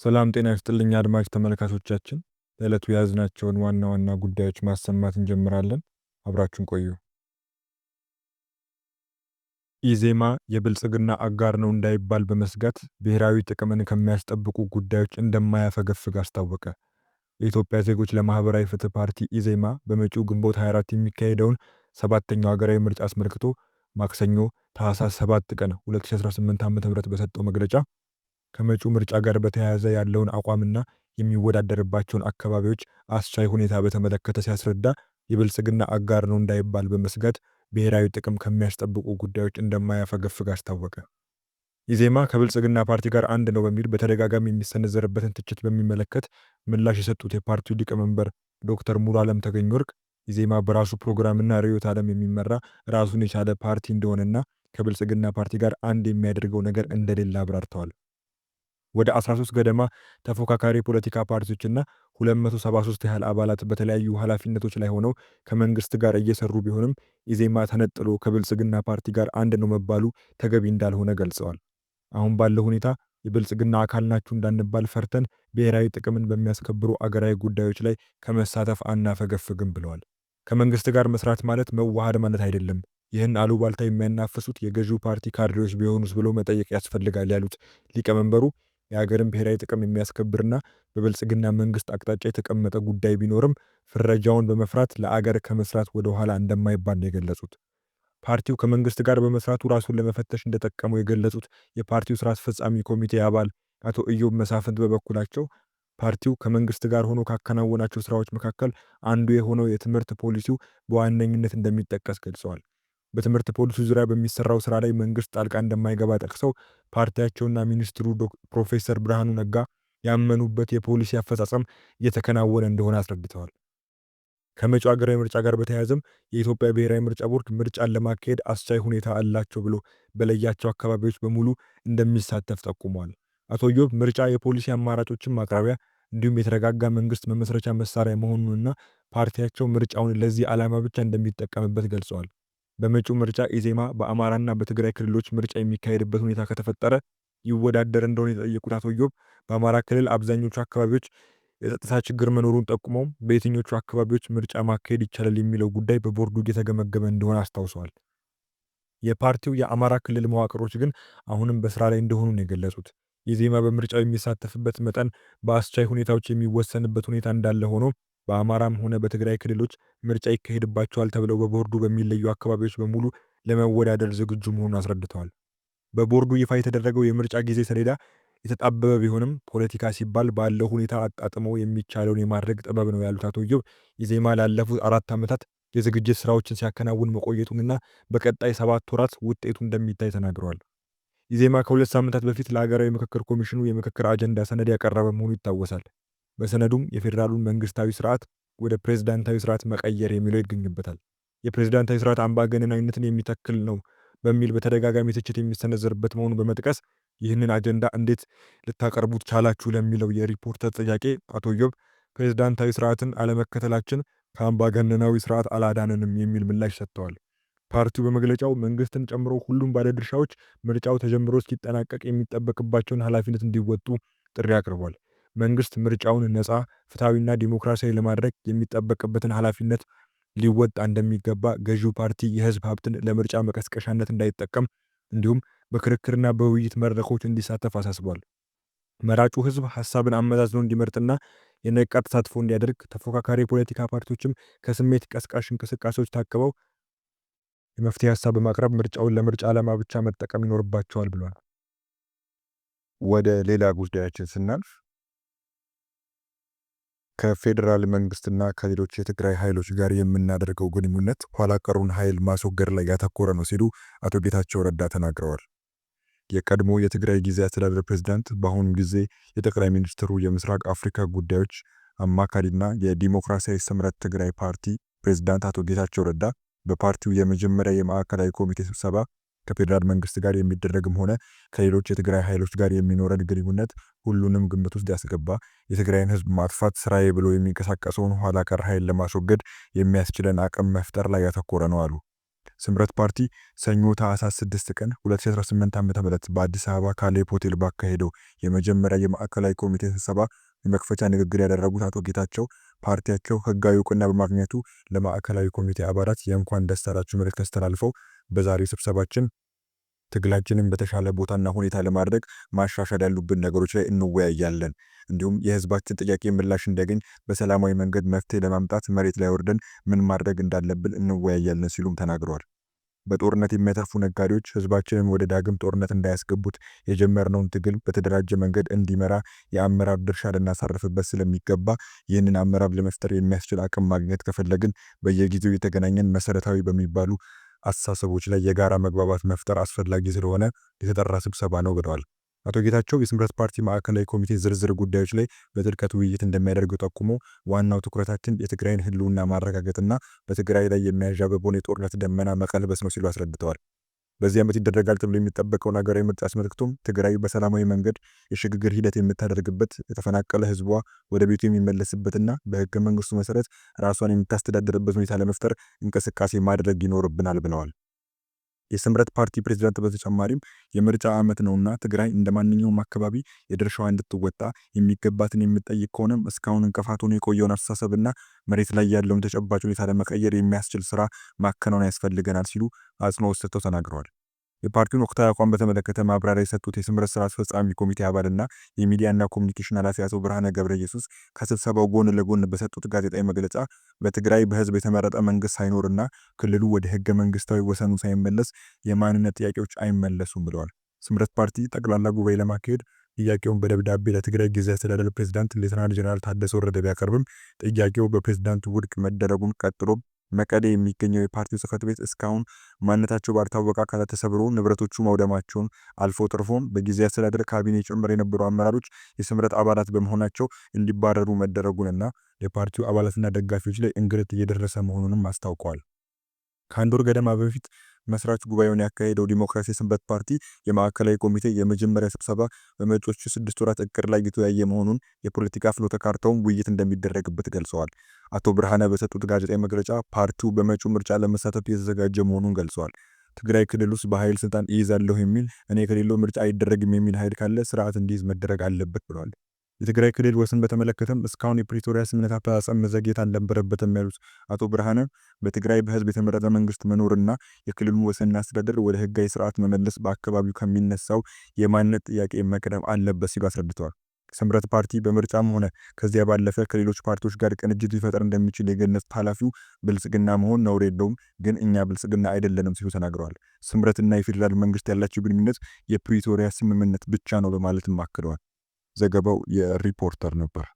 ሰላም ጤና ይስጥልኝ አድማጭ ተመልካቾቻችን፣ ለዕለቱ የያዝናቸውን ዋና ዋና ጉዳዮች ማሰማት እንጀምራለን። አብራችሁን ቆዩ። ኢዜማ የብልጽግና አጋር ነው እንዳይባል በመስጋት ብሔራዊ ጥቅምን ከሚያስጠብቁ ጉዳዮች እንደማያፈገፍግ አስታወቀ። የኢትዮጵያ ዜጎች ለማህበራዊ ፍትህ ፓርቲ ኢዜማ በመጪው ግንቦት 24 የሚካሄደውን ሰባተኛው ሀገራዊ ምርጫ አስመልክቶ ማክሰኞ ታህሳስ 7 ቀን 2018 ዓ.ም በሰጠው መግለጫ ከመጪው ምርጫ ጋር በተያያዘ ያለውን አቋምና የሚወዳደርባቸውን አካባቢዎች አስቻይ ሁኔታ በተመለከተ ሲያስረዳ የብልጽግና አጋር ነው እንዳይባል በመስጋት ብሔራዊ ጥቅም ከሚያስጠብቁ ጉዳዮች እንደማያፈገፍግ አስታወቀ። ኢዜማ ከብልጽግና ፓርቲ ጋር አንድ ነው በሚል በተደጋጋሚ የሚሰነዘርበትን ትችት በሚመለከት ምላሽ የሰጡት የፓርቲው ሊቀመንበር ዶክተር ሙሉዓለም ተገኘወርቅ ኢዜማ በራሱ ፕሮግራምና ርዕዮተ ዓለም የሚመራ ራሱን የቻለ ፓርቲ እንደሆነና ከብልጽግና ፓርቲ ጋር አንድ የሚያደርገው ነገር እንደሌለ አብራርተዋል። ወደ 13 ገደማ ተፎካካሪ ፖለቲካ ፓርቲዎችና 273 ያህል አባላት በተለያዩ ኃላፊነቶች ላይ ሆነው ከመንግስት ጋር እየሰሩ ቢሆንም ኢዜማ ተነጥሎ ከብልጽግና ፓርቲ ጋር አንድ ነው መባሉ ተገቢ እንዳልሆነ ገልጸዋል። አሁን ባለው ሁኔታ የብልጽግና አካል ናችሁ እንዳንባል ፈርተን ብሔራዊ ጥቅምን በሚያስከብሩ አገራዊ ጉዳዮች ላይ ከመሳተፍ አናፈገፍግም ብለዋል። ከመንግስት ጋር መስራት ማለት መዋሃድ ማለት አይደለም። ይህን አሉባልታ የሚያናፍሱት የገዢው ፓርቲ ካድሬዎች ቢሆኑስ ብሎ መጠየቅ ያስፈልጋል ያሉት ሊቀመንበሩ የሀገርን ብሔራዊ ጥቅም የሚያስከብርና በብልጽግና መንግስት አቅጣጫ የተቀመጠ ጉዳይ ቢኖርም ፍረጃውን በመፍራት ለአገር ከመስራት ወደ ኋላ እንደማይባል ነው የገለጹት። ፓርቲው ከመንግስት ጋር በመስራቱ ራሱን ለመፈተሽ እንደጠቀመው የገለጹት የፓርቲው ስራ አስፈጻሚ ኮሚቴ አባል አቶ ኢዮብ መሳፍንት በበኩላቸው ፓርቲው ከመንግስት ጋር ሆኖ ካከናወናቸው ስራዎች መካከል አንዱ የሆነው የትምህርት ፖሊሲው በዋነኝነት እንደሚጠቀስ ገልጸዋል። በትምህርት ፖሊሲው ዙሪያ በሚሰራው ስራ ላይ መንግስት ጣልቃ እንደማይገባ ጠቅሰው ፓርቲያቸውና ሚኒስትሩ ፕሮፌሰር ብርሃኑ ነጋ ያመኑበት የፖሊሲ አፈጻጸም እየተከናወነ እንደሆነ አስረድተዋል። ከመጪው ሀገራዊ ምርጫ ጋር በተያያዘም የኢትዮጵያ ብሔራዊ ምርጫ ቦርድ ምርጫን ለማካሄድ አስቻይ ሁኔታ አላቸው ብሎ በለያቸው አካባቢዎች በሙሉ እንደሚሳተፍ ጠቁመዋል። አቶ ኢዮብ ምርጫ የፖሊሲ አማራጮችን ማቅረቢያ እንዲሁም የተረጋጋ መንግስት መመስረቻ መሳሪያ መሆኑንና ፓርቲያቸው ምርጫውን ለዚህ ዓላማ ብቻ እንደሚጠቀምበት ገልጸዋል። በመጪው ምርጫ ኢዜማ በአማራና በትግራይ ክልሎች ምርጫ የሚካሄድበት ሁኔታ ከተፈጠረ ይወዳደር እንደሆነ የጠየቁት አቶ ኢዮብ በአማራ ክልል አብዛኞቹ አካባቢዎች የጸጥታ ችግር መኖሩን ጠቁመው በየትኞቹ አካባቢዎች ምርጫ ማካሄድ ይቻላል የሚለው ጉዳይ በቦርዱ እየተገመገመ እንደሆነ አስታውሰዋል። የፓርቲው የአማራ ክልል መዋቅሮች ግን አሁንም በስራ ላይ እንደሆኑ ነው የገለጹት። ኢዜማ በምርጫው የሚሳተፍበት መጠን በአስቻይ ሁኔታዎች የሚወሰንበት ሁኔታ እንዳለ ሆኖ በአማራም ሆነ በትግራይ ክልሎች ምርጫ ይካሄድባቸዋል ተብለው በቦርዱ በሚለዩ አካባቢዎች በሙሉ ለመወዳደር ዝግጁ መሆኑን አስረድተዋል። በቦርዱ ይፋ የተደረገው የምርጫ ጊዜ ሰሌዳ የተጣበበ ቢሆንም ፖለቲካ ሲባል ባለው ሁኔታ አጣጥሞ የሚቻለውን የማድረግ ጥበብ ነው ያሉት አቶ ኢዮብ ኢዜማ ላለፉት 4 ዓመታት የዝግጅት ስራዎችን ሲያከናውን መቆየቱንና በቀጣይ 7 ወራት ውጤቱ እንደሚታይ ተናግረዋል። ኢዜማ ከ2 ሳምንታት በፊት ለሀገራዊ ምክክር ኮሚሽኑ የምክክር አጀንዳ ሰነድ ያቀረበ መሆኑ ይታወሳል። በሰነዱም የፌዴራሉን መንግስታዊ ስርዓት ወደ ፕሬዝዳንታዊ ስርዓት መቀየር የሚለው ይገኝበታል። የፕሬዝዳንታዊ ስርዓት አምባገነናዊነትን የሚተክል ነው በሚል በተደጋጋሚ ትችት የሚሰነዘርበት መሆኑን በመጥቀስ ይህንን አጀንዳ እንዴት ልታቀርቡት ቻላችሁ ለሚለው የሪፖርተር ጥያቄ አቶ ኢዮብ ፕሬዝዳንታዊ ስርዓትን አለመከተላችን ከአምባገነናዊ ስርዓት አላዳነንም የሚል ምላሽ ሰጥተዋል። ፓርቲው በመግለጫው መንግስትን ጨምሮ ሁሉም ባለድርሻዎች ምርጫው ተጀምሮ እስኪጠናቀቅ የሚጠበቅባቸውን ኃላፊነት እንዲወጡ ጥሪ አቅርቧል። መንግስት ምርጫውን ነፃ፣ ፍትሐዊና ዲሞክራሲያዊ ለማድረግ የሚጠበቅበትን ኃላፊነት ሊወጣ እንደሚገባ፣ ገዢው ፓርቲ የህዝብ ሀብትን ለምርጫ መቀስቀሻነት እንዳይጠቀም እንዲሁም በክርክርና በውይይት መድረኮች እንዲሳተፍ አሳስቧል። መራጩ ህዝብ ሀሳብን አመዛዝኖ እንዲመርጥና የነቃ ተሳትፎ እንዲያደርግ ተፎካካሪ የፖለቲካ ፓርቲዎችም ከስሜት ቀስቃሽ እንቅስቃሴዎች ታቅበው የመፍትሄ ሀሳብ በማቅረብ ምርጫውን ለምርጫ ዓላማ ብቻ መጠቀም ይኖርባቸዋል ብሏል። ወደ ሌላ ጉዳያችን ስናልፍ ከፌዴራል መንግስትና ከሌሎች የትግራይ ኃይሎች ጋር የምናደርገው ግንኙነት ኋላ ቀሩን ኃይል ማስወገድ ላይ ያተኮረ ነው ሲሉ አቶ ጌታቸው ረዳ ተናግረዋል። የቀድሞ የትግራይ ጊዜያዊ አስተዳደር ፕሬዝዳንት በአሁኑ ጊዜ የጠቅላይ ሚኒስትሩ የምስራቅ አፍሪካ ጉዳዮች አማካሪና የዲሞክራሲያዊ ስምረት ትግራይ ፓርቲ ፕሬዝዳንት አቶ ጌታቸው ረዳ በፓርቲው የመጀመሪያ የማዕከላዊ ኮሚቴ ስብሰባ ከፌዴራል መንግስት ጋር የሚደረግም ሆነ ከሌሎች የትግራይ ኃይሎች ጋር የሚኖረን ግንኙነት ሁሉንም ግምት ውስጥ ያስገባ የትግራይን ህዝብ ማጥፋት ስራዬ ብሎ የሚንቀሳቀሰውን ኋላ ቀር ኃይል ለማስወገድ የሚያስችለን አቅም መፍጠር ላይ ያተኮረ ነው አሉ። ስምረት ፓርቲ ሰኞ ታኅሳስ 6 ቀን 2018 ዓ.ም በአዲስ አበባ ካሌብ ሆቴል ባካሄደው የመጀመሪያ የማዕከላዊ ኮሚቴ ስብሰባ የመክፈቻ ንግግር ያደረጉት አቶ ጌታቸው ፓርቲያቸው ህጋዊ እውቅና በማግኘቱ ለማዕከላዊ ኮሚቴ አባላት የእንኳን ደስ አላችሁ መልእክት አስተላልፈው በዛሬው ስብሰባችን ትግላችንን በተሻለ ቦታና ሁኔታ ለማድረግ ማሻሻል ያሉብን ነገሮች ላይ እንወያያለን። እንዲሁም የህዝባችን ጥያቄ ምላሽ እንዲያገኝ በሰላማዊ መንገድ መፍትሄ ለማምጣት መሬት ላይ ወርደን ምን ማድረግ እንዳለብን እንወያያለን ሲሉም ተናግረዋል። በጦርነት የሚያተርፉ ነጋዴዎች ህዝባችንን ወደ ዳግም ጦርነት እንዳያስገቡት የጀመርነውን ትግል በተደራጀ መንገድ እንዲመራ የአመራር ድርሻ ልናሳርፍበት ስለሚገባ ይህንን አመራር ለመፍጠር የሚያስችል አቅም ማግኘት ከፈለግን በየጊዜው የተገናኘን መሰረታዊ በሚባሉ አስተሳሰቦች ላይ የጋራ መግባባት መፍጠር አስፈላጊ ስለሆነ የተጠራ ስብሰባ ነው ብለዋል። አቶ ጌታቸው የስምረት ፓርቲ ማዕከላዊ ኮሚቴ ዝርዝር ጉዳዮች ላይ በጥልቀት ውይይት እንደሚያደርግ ጠቁሞ ዋናው ትኩረታችን የትግራይን ህልውና ማረጋገጥና በትግራይ ላይ የሚያንዣብበውን የጦርነት ደመና መቀልበስ ነው ሲሉ አስረድተዋል። በዚህ ዓመት ይደረጋል ተብሎ የሚጠበቀውን ሀገራዊ ምርጫ አስመልክቶም ትግራይ በሰላማዊ መንገድ የሽግግር ሂደት የምታደርግበት፣ የተፈናቀለ ህዝቧ ወደ ቤቱ የሚመለስበትና በህገ መንግስቱ መሰረት ራሷን የምታስተዳድርበት ሁኔታ ለመፍጠር እንቅስቃሴ ማድረግ ይኖርብናል ብለዋል። የስምረት ፓርቲ ፕሬዝዳንት በተጨማሪም የምርጫ ዓመት ነውና ትግራይ እንደማንኛውም አካባቢ የድርሻዋ እንድትወጣ የሚገባትን የምትጠይቅ ከሆነም እስካሁን እንቅፋት ሆኖ የቆየውን አስተሳሰብና መሬት ላይ ያለውን ተጨባጭ ሁኔታ ለመቀየር የሚያስችል ስራ ማከናወን ያስፈልገናል ሲሉ አጽንኦት ሰጥተው ተናግረዋል። የፓርቲውን ወቅታዊ አቋም በተመለከተ ማብራሪያ የሰጡት የስምረት ስራ አስፈጻሚ ኮሚቴ አባልና የሚዲያና ኮሚኒኬሽን ኃላፊ አቶ ብርሃነ ገብረ ኢየሱስ ከስብሰባው ጎን ለጎን በሰጡት ጋዜጣዊ መግለጫ በትግራይ በህዝብ የተመረጠ መንግስት ሳይኖርና ክልሉ ወደ ህገ መንግስታዊ ወሰኑ ሳይመለስ የማንነት ጥያቄዎች አይመለሱም ብለዋል። ስምረት ፓርቲ ጠቅላላ ጉባኤ ለማካሄድ ጥያቄውን በደብዳቤ ለትግራይ ጊዜያዊ አስተዳደር ፕሬዝዳንት ሌተናል ጄኔራል ታደሰ ወረደ ቢያቀርብም ጥያቄው በፕሬዝዳንቱ ውድቅ መደረጉን ቀጥሎ መቀሌ የሚገኘው የፓርቲው ጽህፈት ቤት እስካሁን ማንነታቸው ባልታወቀ አካላት ተሰብሮ ንብረቶቹ መውደማቸውን አልፎ ተርፎም በጊዜያዊ አስተዳደር ካቢኔ ጭምር የነበሩ አመራሮች የስምረት አባላት በመሆናቸው እንዲባረሩ መደረጉንና የፓርቲው አባላትና ደጋፊዎች ላይ እንግልት እየደረሰ መሆኑንም አስታውቀዋል። ከአንድ ወር ገደማ በፊት መስራች ጉባኤውን ያካሄደው ዲሞክራሲ ስምረት ፓርቲ የማዕከላዊ ኮሚቴ የመጀመሪያ ስብሰባ በመጪዎቹ 6 ወራት እቅድ ላይ የተወያየ መሆኑን የፖለቲካ ፍኖተ ካርታውን ውይይት እንደሚደረግበት ገልጸዋል። አቶ ብርሃነ በሰጡት ጋዜጣዊ መግለጫ ፓርቲው በመጪው ምርጫ ለመሳተፍ የተዘጋጀ መሆኑን ገልጸዋል። ትግራይ ክልል ውስጥ በኃይል ስልጣን ይይዛለሁ የሚል እኔ ከሌለው ምርጫ አይደረግም የሚል ኃይል ካለ ስርዓት እንዲይዝ መደረግ አለበት ብለዋል። የትግራይ ክልል ወሰን በተመለከተም እስካሁን የፕሪቶሪያ ስምምነት አፈጻጸም መዘግየት አልነበረበትም ያሉት አቶ ብርሃነ በትግራይ በህዝብ የተመረጠ መንግስት መኖርና የክልሉን ወሰንና አስተዳደር ወደ ህጋዊ ስርዓት መመለስ በአካባቢው ከሚነሳው የማንነት ጥያቄ መቅደም አለበት ሲሉ አስረድተዋል። ስምረት ፓርቲ በምርጫም ሆነ ከዚያ ባለፈ ከሌሎች ፓርቲዎች ጋር ቅንጅት ሊፈጠር እንደሚችል የገለጹት ኃላፊው ብልጽግና መሆን ነውር የለውም፣ ግን እኛ ብልጽግና አይደለንም ሲሉ ተናግረዋል። ስምረትና የፌዴራል መንግስት ያላቸው ግንኙነት የፕሪቶሪያ ስምምነት ብቻ ነው በማለትም አክለዋል። ዘገባው የሪፖርተር ነበር።